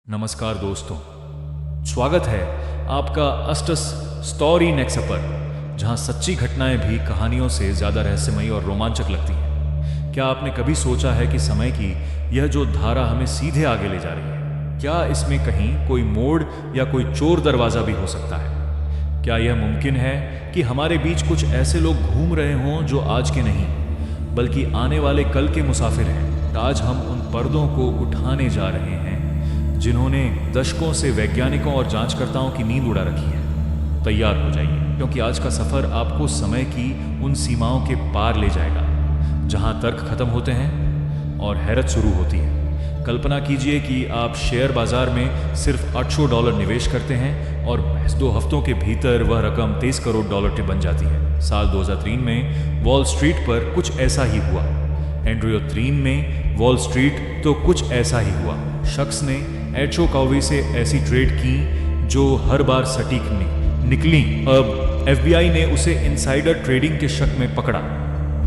नमस्कार दोस्तों, स्वागत है आपका अस्टस स्टोरी नेक्स्ट पर, जहां सच्ची घटनाएं भी कहानियों से ज़्यादा रहस्यमयी और रोमांचक लगती हैं। क्या आपने कभी सोचा है कि समय की यह जो धारा हमें सीधे आगे ले जा रही है, क्या इसमें कहीं कोई मोड़ या कोई चोर दरवाज़ा भी हो सकता है? क्या यह मुमकिन है कि हमारे बीच कुछ ऐसे लोग घूम रहे हों जो आज के नहीं बल्कि आने वाले कल के मुसाफिर हैं? आज हम उन पर्दों को उठाने जा रहे हैं जिन्होंने दशकों से वैज्ञानिकों और जांचकर्ताओं की नींद उड़ा रखी है। तैयार हो जाइए, क्योंकि आज का सफर आपको समय की उन सीमाओं के पार ले जाएगा जहां तर्क खत्म होते हैं और हैरत शुरू होती है। कल्पना कीजिए कि आप शेयर बाजार में सिर्फ $800 निवेश करते हैं और महज 2 हफ्तों के भीतर वह रकम $23 करोड़ बन जाती है। साल 2003 में वॉल स्ट्रीट पर कुछ ऐसा ही हुआ। एंड्रयू 3 में वॉल स्ट्रीट तो कुछ ऐसा ही हुआ। शख्स ने एचो कॉवी से ऐसी ट्रेड की जो हर बार सटीक निकली। अब FBI ने उसे इनसाइडर ट्रेडिंग के शक में पकड़ा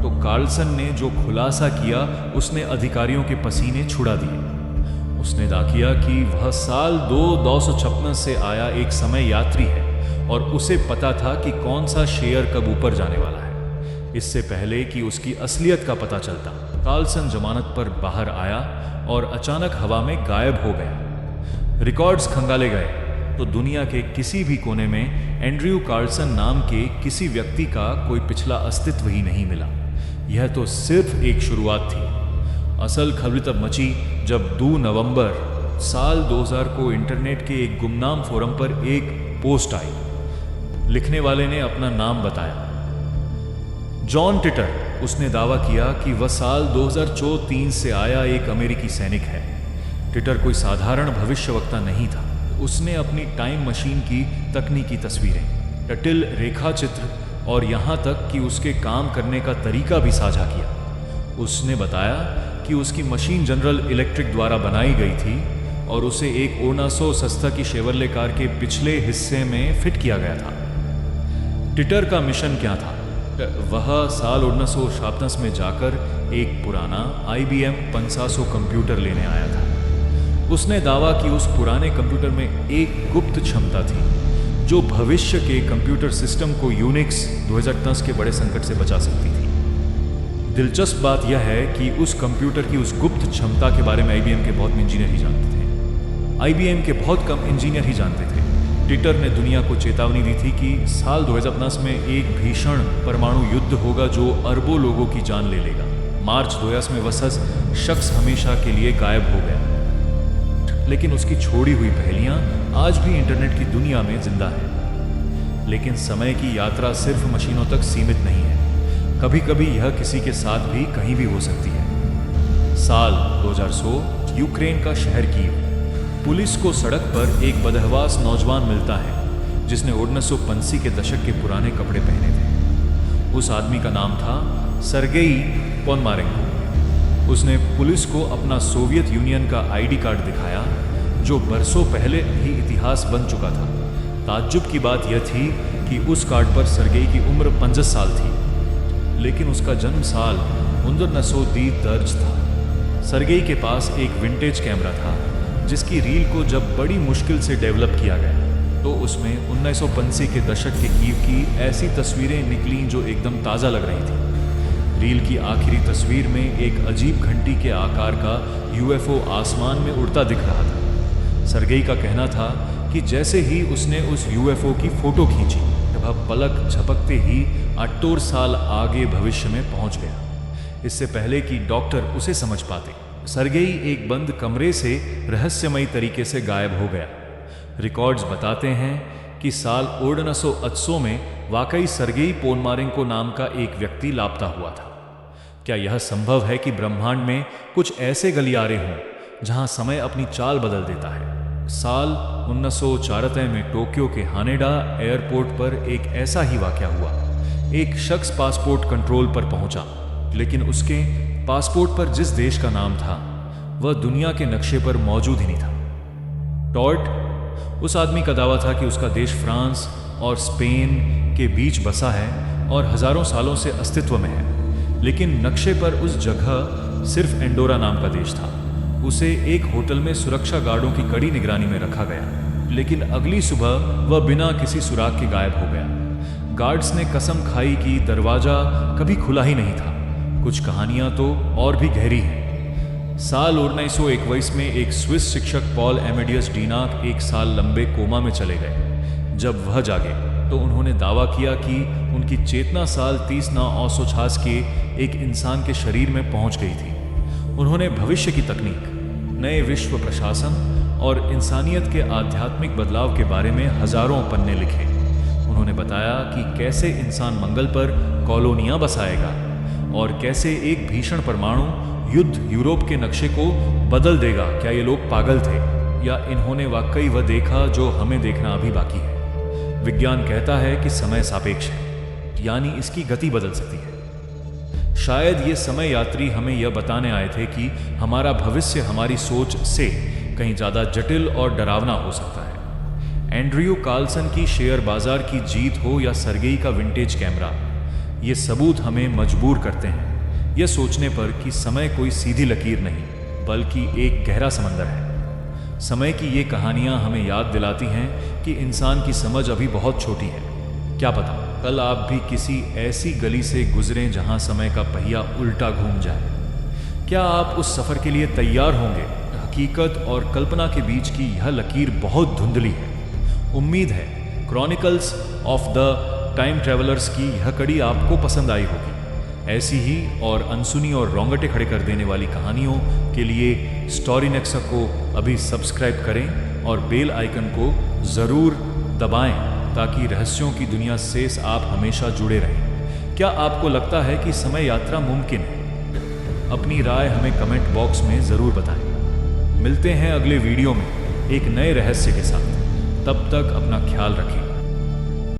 तो कार्लसन ने जो खुलासा किया उसने अधिकारियों के पसीने छुड़ा दिए। उसने दावा किया कि वह साल 256 से आया एक समय यात्री है और उसे पता था कि कौन सा शेयर कब ऊपर जाने वाला है, इससे पहले कि उसकी असलियत का पता चलता। कार्लसन जमानत पर बाहर आया और अचानक हवा में गायब हो गया। रिकॉर्ड्स खंगाले गए तो दुनिया के किसी भी कोने में एंड्रयू कार्लसन नाम के किसी व्यक्ति का कोई पिछला अस्तित्व ही नहीं मिला। यह तो सिर्फ एक शुरुआत थी। असल खबरी तब मची जब 2 नवंबर साल 2000 को इंटरनेट के एक गुमनाम फोरम पर एक पोस्ट आई। लिखने वाले ने अपना नाम बताया, जॉन टिटर। उसने दावा किया कि वह साल 2003 से आया एक अमेरिकी सैनिक है। टिटर कोई साधारण भविष्यवक्ता नहीं था। उसने अपनी टाइम मशीन की तकनीकी तस्वीरें, जटिल रेखा चित्र और यहाँ तक कि उसके काम करने का तरीका भी साझा किया। उसने बताया कि उसकी मशीन जनरल इलेक्ट्रिक द्वारा बनाई गई थी और उसे एक 1900 सस्ता की शेवरले कार के पिछले हिस्से में फिट किया गया था। टिटर का मिशन क्या था? वह साल 1956 में जाकर एक पुराना IBM 500 कंप्यूटर लेने आया था। उसने दावा कि उस पुराने कंप्यूटर में एक गुप्त क्षमता थी जो भविष्य के कंप्यूटर सिस्टम को यूनिक्स 2010 के बड़े संकट से बचा सकती थी। दिलचस्प बात यह है कि उस कंप्यूटर की उस गुप्त क्षमता के बारे में IBM के बहुत इंजीनियर ही जानते थे। IBM के बहुत कम इंजीनियर ही जानते थे। टिटर ने दुनिया को चेतावनी दी थी कि साल 2010 में एक भीषण परमाणु युद्ध होगा जो अरबों लोगों की जान ले लेगा। मार्च 2010 में वह शख्स हमेशा के लिए गायब हो गया, लेकिन उसकी छोड़ी हुई पहेलियां आज भी इंटरनेट की दुनिया में जिंदा है। लेकिन समय की यात्रा सिर्फ मशीनों तक सीमित नहीं है। कभी कभी यह किसी के साथ भी कहीं भी हो सकती है। साल 2016 यूक्रेन का शहर कीव। पुलिस को सड़क पर एक बदहवास नौजवान मिलता है जिसने 1950 के दशक के पुराने कपड़े पहने थे। उस आदमी का नाम था सर्गेई पोनमारेंको। उसने पुलिस को अपना सोवियत यूनियन का ID कार्ड दिखाया जो बरसों पहले ही इतिहास बन चुका था। ताज्जुब की बात यह थी कि उस कार्ड पर सर्गेई की उम्र 50 साल थी, लेकिन उसका जन्म साल 1920 दर्ज था। सर्गेई के पास एक विंटेज कैमरा था जिसकी रील को जब बड़ी मुश्किल से डेवलप किया गया तो उसमें 1950 के दशक के कीव की ऐसी तस्वीरें निकलीं जो एकदम ताज़ा लग रही थी। रील की आखिरी तस्वीर में एक अजीब घंटी के आकार का UFO आसमान में उड़ता दिख रहा था। सर्गेई का कहना था कि जैसे ही उसने उस UFO की फोटो खींची, वह पलक झपकते ही 8 साल आगे भविष्य में पहुंच गया, इससे पहले कि डॉक्टर उसे समझ पाते। सर्गेई एक बंद कमरे से रहस्यमयी तरीके से गायब हो गया। रिकॉर्ड्स बताते हैं कि साल 1980 में वाकई सर्गेई पोनमारेंको नाम का एक व्यक्ति लापता हुआ था। क्या यह संभव है कि ब्रह्मांड में कुछ ऐसे गलियारे हों जहां समय अपनी चाल बदल देता है? साल 1994 में टोक्यो के हानेडा एयरपोर्ट पर एक ऐसा ही वाकया हुआ। एक शख्स पासपोर्ट कंट्रोल पर पहुंचा, लेकिन उसके पासपोर्ट पर जिस देश का नाम था वह दुनिया के नक्शे पर मौजूद ही नहीं था। टॉर्ट, उस आदमी का दावा था कि उसका देश फ्रांस और स्पेन के बीच बसा है और हजारों सालों से अस्तित्व में है, लेकिन नक्शे पर उस जगह सिर्फ एंडोरा नाम का देश था। उसे एक होटल में सुरक्षा गार्डों की कड़ी निगरानी में रखा गया, लेकिन अगली सुबह वह बिना किसी सुराग के गायब हो गया। गार्ड्स ने कसम खाई कि दरवाजा कभी खुला ही नहीं था। कुछ कहानियां तो और भी गहरी हैं। साल 1921 में एक स्विस शिक्षक पॉल एमेडियस डीनाक एक साल लंबे कोमा में चले गए। जब वह जागे तो उन्होंने दावा किया कि उनकी चेतना साल 30 के एक इंसान के शरीर में पहुंच गई थी। उन्होंने भविष्य की तकनीक, नए विश्व प्रशासन और इंसानियत के आध्यात्मिक बदलाव के बारे में हजारों पन्ने लिखे। उन्होंने बताया कि कैसे इंसान मंगल पर कॉलोनियां बसाएगा और कैसे एक भीषण परमाणु युद्ध यूरोप के नक्शे को बदल देगा। क्या ये लोग पागल थे या इन्होंने वाकई वह देखा जो हमें देखना अभी बाकी है? विज्ञान कहता है कि समय सापेक्ष है, यानी इसकी गति बदल सकती है। शायद ये समय यात्री हमें यह बताने आए थे कि हमारा भविष्य हमारी सोच से कहीं ज्यादा जटिल और डरावना हो सकता है। एंड्रयू कार्लसन की शेयर बाजार की जीत हो या सर्गेई का विंटेज कैमरा, ये सबूत हमें मजबूर करते हैं यह सोचने पर कि समय कोई सीधी लकीर नहीं बल्कि एक गहरा समंदर है। समय की ये कहानियां हमें याद दिलाती हैं कि इंसान की समझ अभी बहुत छोटी है। क्या पता कल आप भी किसी ऐसी गली से गुजरें जहां समय का पहिया उल्टा घूम जाए। क्या आप उस सफर के लिए तैयार होंगे? हकीकत और कल्पना के बीच की यह लकीर बहुत धुंधली है। उम्मीद है chronicles of the time travellers की यह कड़ी आपको पसंद आई होगी। ऐसी ही और अनसुनी और रोंगटे खड़े कर देने वाली कहानियों के लिए स्टोरी नेक्सा को अभी सब्सक्राइब करें और बेल आइकन को ज़रूर दबाएं ताकि रहस्यों की दुनिया से आप हमेशा जुड़े रहें। क्या आपको लगता है कि समय यात्रा मुमकिन है? अपनी राय हमें कमेंट बॉक्स में ज़रूर बताएं। मिलते हैं अगले वीडियो में एक नए रहस्य के साथ। तब तक अपना ख्याल रखें।